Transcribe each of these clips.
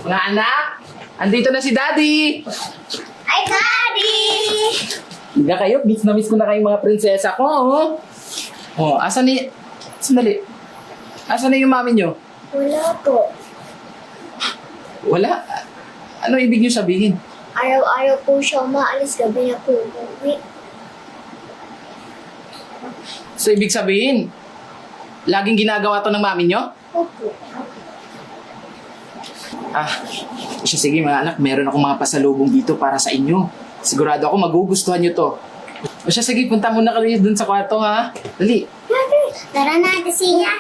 Mga anak, andito na si Daddy! Hi, Daddy! Higa kayo, miss na miss ko na kayong mga prinsesa ko, oh. Oh, asan ni... Sandali. Asan na yung mami nyo? Wala po. Wala. Ano ibig nyo sabihin? Araw-araw po siya umaalis, gabi na po umuwi. So, ibig sabihin, laging ginagawa to ng mami nyo? Opo. Siya, sige mga anak, meron akong mga pasalubong dito para sa inyo. Sigurado ako magugustuhan nyo to. O siya, sige, punta muna kayo dun sa kwarto, ha? Dali. Tara na, Tasinya.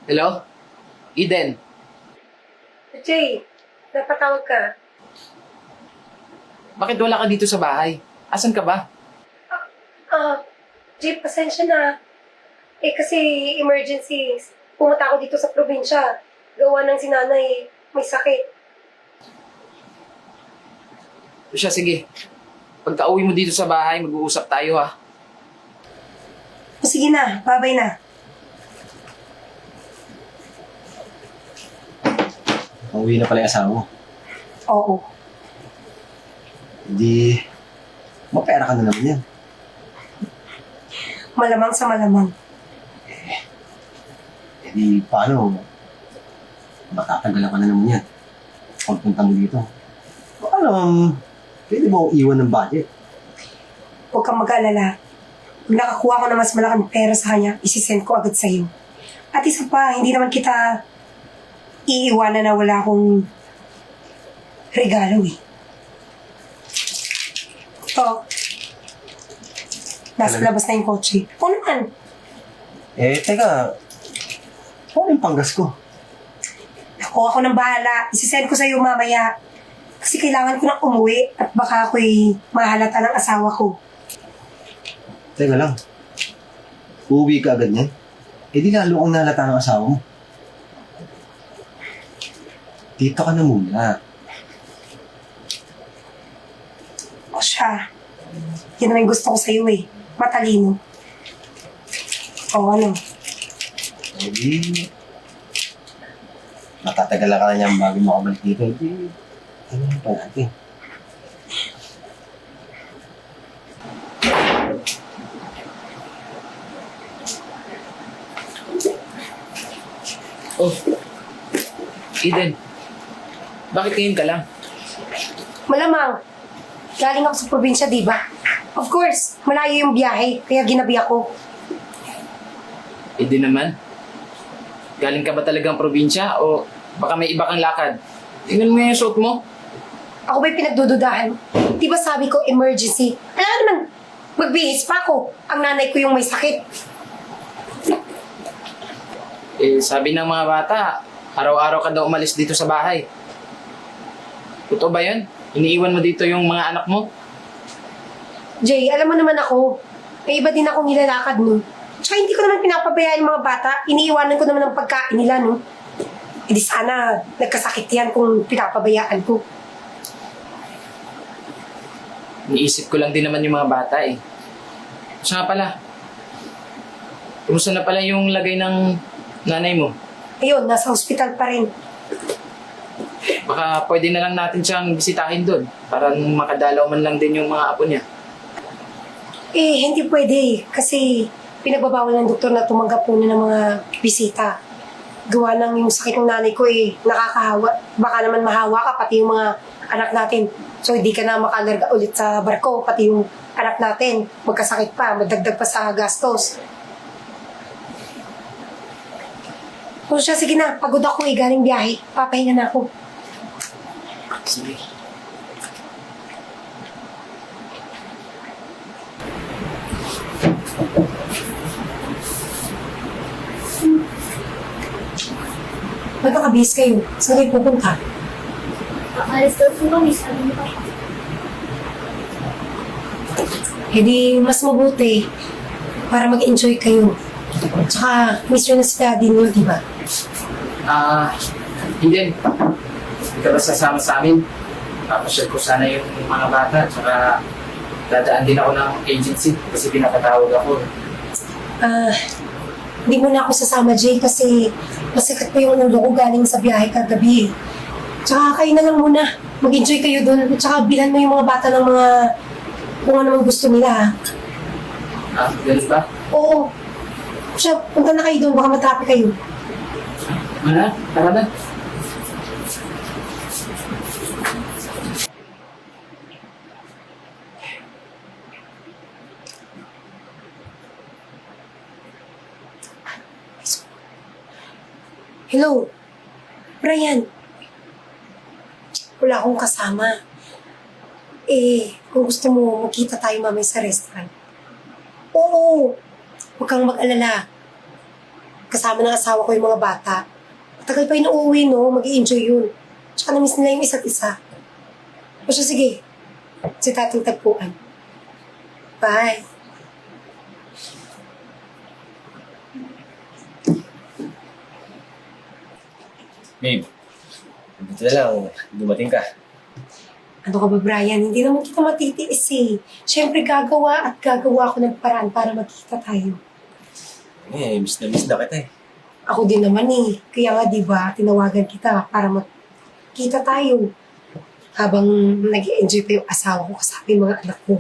Hello? Eden? Jay, napatawag ka. Bakit wala ka dito sa bahay? Asan ka ba? Jay, pasensya na. Kasi emergency. Pumunta ako dito sa probinsya. Gawa ng sinanay, may sakit. O siya, sige. Pagka uwi mo dito sa bahay, mag-uusap tayo, ha? Sige na, babay na. Pauwi na pala yung asawa mo. Oo. Hindi, mapera ka na naman yan. Malamang sa malamang. Di paano, matatagalan ka na naman yan. Pagpunta mo dito. Baka naman, pwede mo iwan ng budget. Huwag kang mag-alala. Pag nakakuha ko na mas malaking pera sa kanya, isisend ko agad sa'yo. At isa pa, hindi naman kita iiwanan na wala akong regalo eh. Ito. Nasa labas na yung kotse. Oo naman. Teka, ano yung panggas ko? Ako ng bahala. Isisend ko sa'yo mamaya. Kasi kailangan ko nang umuwi at baka ako'y mahalata ng asawa ko. Teka lang, uuwi ka agad niyan? Di lalo kang nalata ng asawa mo. Dito ka na muna. O siya. Yan naman yung gusto ko sa'yo eh. Matalino. O ano? Matatagalan ka na niyan bago makabalik dito. Ano pa natin? Oh, Eden. Bakit ngayon ka lang? Malamang. Galing ako sa probinsya, di ba? Of course, malayo yung biyahe, kaya ginabi ako. Eden naman. Galing ka ba talagang probinsya o baka may iba kang lakad? Tingnan mo yung suot mo. Ako ba'y pinagdududahan? Di ba sabi ko emergency? Alam naman, magbihis pa ako. Ang nanay ko yung may sakit. Sabi ng mga bata, araw-araw ka daw umalis dito sa bahay. Totoo ba yun? Iniiwan mo dito yung mga anak mo? Jay, alam mo naman ako, may iba din akong nilalakad, no? Tsaka hindi ko naman pinapabayaan yung mga bata. Iniiwanan ko naman ang pagkain nila, no? E di sana nagkasakit yan kung pinapabayaan ko. Iniisip ko lang din naman yung mga bata eh. Siya nga pala, kumusta na pala yung lagay ng nanay mo? Ayun, nasa hospital pa rin. Baka pwede na lang natin siyang bisitahin doon para makadalaw man lang din yung mga apo niya. Hindi pwede kasi pinagbabawal ng doktor na tumanggap muna ng mga bisita. Gawa ng yung sakit ng nanay ko nakakahawa. Baka naman mahawa ka, pati yung mga anak natin. So hindi ka na makalarga ulit sa barko, pati yung anak natin. Magkasakit pa, madagdag pa sa gastos. O siya, sige na, pagod ako galing biyahe. Papahinga na ako. Sige. Ba't nakabihis kayo? Saan kayo pupunta? Aalis daw po kami, sabi ni Papa. Di mas mabuti para mag-enjoy kayo. Tsaka, miss yun na si daddy niyo, di ba? Hindi. Hindi ka ba sasama sa amin? Papasyal ko sana yung mga bata, tsaka Dadaan din ako ng agency kasi pinapatawag ako. Hindi mo na ako sasama, Jay, kasi masakit pa yung ulo ko galing sa biyahe kagabi. Tsaka kayo na lang muna. Mag-enjoy kayo doon. Tsaka bilhan mo yung mga bata ng mga kung ano naman gusto nila, ha? Ganun ba? Oo. Siya, punta na kayo doon. Baka matrapik kayo. Wala, tara na. Hello? Brian? Wala akong kasama. Kung gusto mo, magkita tayo mamaya sa restaurant. Oo! Huwag kang mag-alala. Kasama ng asawa ko yung mga bata. Matagal pa yung uuwi, no? Mag-i-enjoy yun. Tsaka na-miss nila yung isa't isa. O siya, sige. Si tating tagpuan. Bye. Babe, dito na lang. Dumating ka. Ano ka ba, Brian? Hindi naman kita matitiis eh. Siyempre, gagawa at gagawa ako ng paraan para magkita tayo. Miss na kita eh. Ako din naman eh. Kaya nga, di ba, tinawagan kita para magkita tayo. Habang nag-enjoy pa yung asawa ko kasama yung mga anak ko.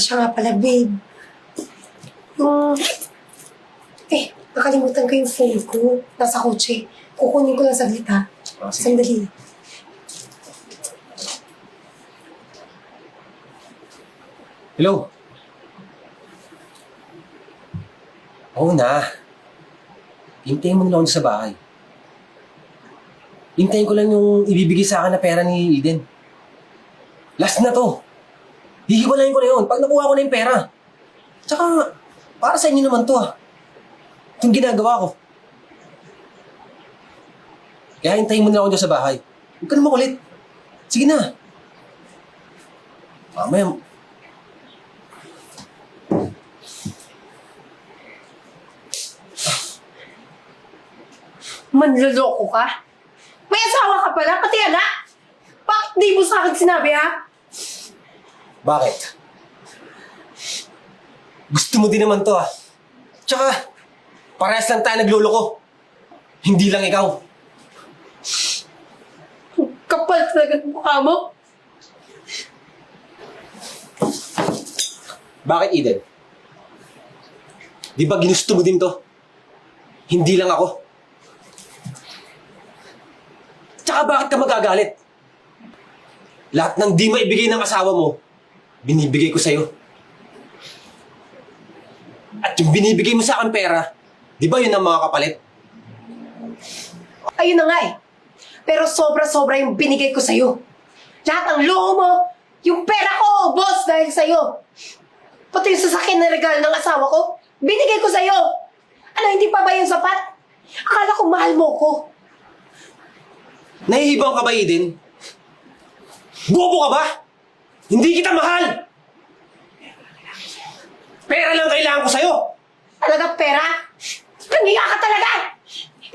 Siya nga pala, babe. Nakalimutan ko yung phone ko. Nasa kotse. Kukunin ko lang saglit, ha? Sige. Sandali. Hello? Oo na. Hintayin mo na lang sa bahay. Hintayin ko lang yung ibibigay sa akin na pera ni Eden. Last na to. Hihiwalayin ko na yun pag nakuha ko na yung pera. Tsaka, para sa inyo naman to itong ginagawa ko. Kaya hintayin mo na ako dyan sa bahay. Huwag ka na makulit. Sige na. Mamaya, Manloloko ka? May asawa ka pala, pati anak? Bakit di mo sa akin sinabi, ha? bakit? Gusto mo din naman to Tsaka, parehas lang tayo nagluloko. Hindi lang ikaw. Kapal talaga ng mukha mo. Bakit, Eden? Di ba ginusto mo din to? Hindi lang ako. Tsaka bakit ka magagalit? Lahat ng di maibigay ng asawa mo, binibigay ko sa'yo. At yung binibigay mo sa akin pera, di ba yun ang mga kapalit? Ayun na nga eh. Pero sobra-sobra yung binigay ko sa'yo. Lahat ng luho mo, yung pera ko, boss, dahil sa'yo. Pati yung sasakyan na regalo ng asawa ko, binigay ko sa'yo. Ano, hindi pa ba yung sapat? Akala ko mahal mo ko. Nahihibang ka ba, Eden? Bobo ka ba? Hindi kita mahal! Pera lang kailangan ko sa'yo! Talaga pera? Nangiya ka talaga!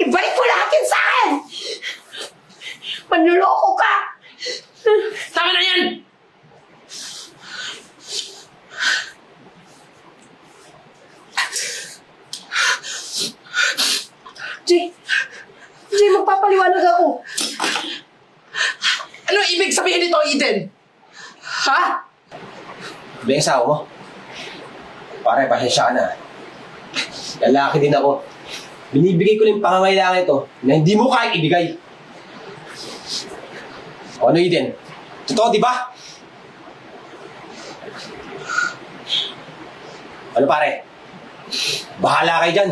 Ibalik mo lahat yun sa akin! Manluloko ka! Tama na yan! Jay, magpapaliwanag ako. Ano ibig sabihin nito, Eden? Ha? Ba yung asawa mo? Pare, pasensya ka na. Lalaki din ako. Binibigay ko lang yung pangangailangan ito na hindi mo kaya ibigay. O ano, Eden? Totoo, di ba? Ano pare? Bahala kayo dyan.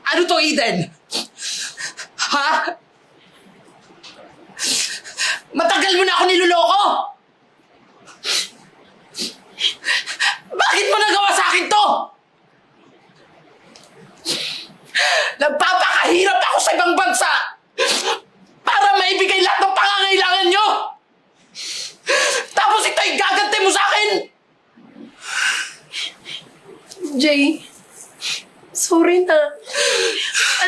Ano to, Eden? Ha? Matagal mo na ako niloloko! Bakit mo nagawa sa akin to? Nagpapakahirap ako sa ibang bansa para maibigay lahat ng pangangailangan nyo! Tapos ito'y gaganti mo sa akin! Jay, sorry na.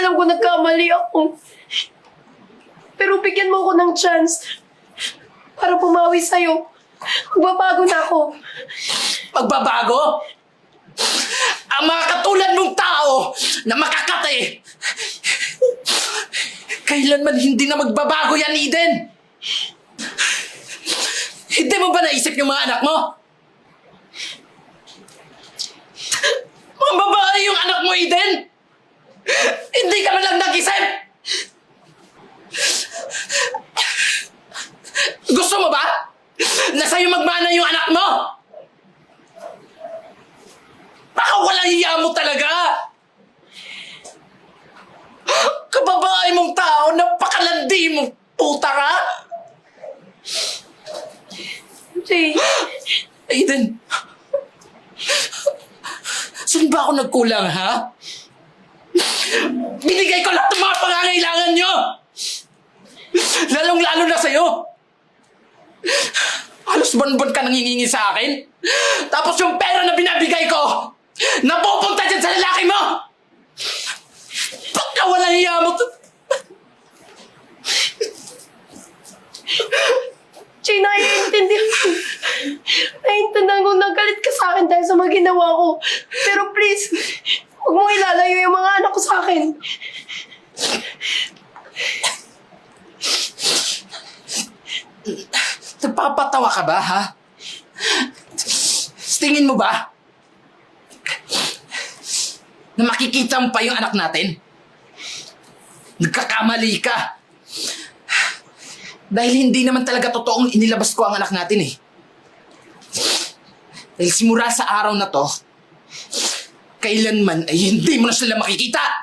Alam Alam ko nagkamali ako. Pero bigyan mo ako ng chance para pumawi sa'yo. Magbabago na ako. Magbabago? Ang mga katulad mong tao na makakate, kailanman hindi na magbabago yan, Eden! Hindi mo ba naisip yung mga anak mo? Mga babae yung anak mo, Eden! Hindi ka man lang nag-isip! Gusto mo ba? Na sa'yo magmana yung anak mo? Baka walang hiya mo talaga! Kababae mong tao, napakalandi mo, puta ka! Jay, Aiden, saan ba ako nagkulang, ha? Binigay ko lahat ng mga pangangailangan nyo! Lalong-lalo na sa'yo! Halos buwan-buwan ka nangingingi sa akin? Tapos yung pera na binabigay ko, napupunta dyan sa lalaki mo! Baka walang hiya mo to. Jay, naiintindihan ko nagalit ka sa akin dahil sa mga ginawa ko. Pero please, huwag mo ilalayo yung mga anak ko sa akin. Nagpapatawa ka ba, ha? Tingin mo ba na makikita mo pa yung anak natin? Nagkakamali ka. Dahil hindi naman talaga totoong inilabas ko ang anak natin eh. Dahil simula sa araw na to, kailanman ay hindi mo na sila makikita.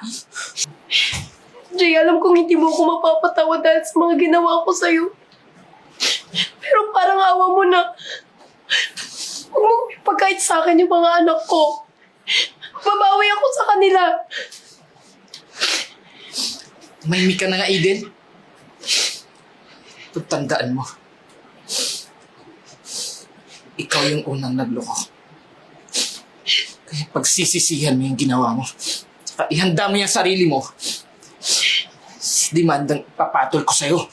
Jay, alam kong hindi mo ako mapapatawa dahil sa mga ginawa ko sa'yo. Pero parang awa mo na. Huwag mo ipagkait sa akin yung mga anak ko. Babawi ako sa kanila. Mahimik ka na nga, Eden. Tandaan mo. Ikaw yung unang nagloko. Kaya pagsisisihan mo yung ginawa mo. Saka ihanda mo yung sarili mo. Si demandang papatol ko sa'yo.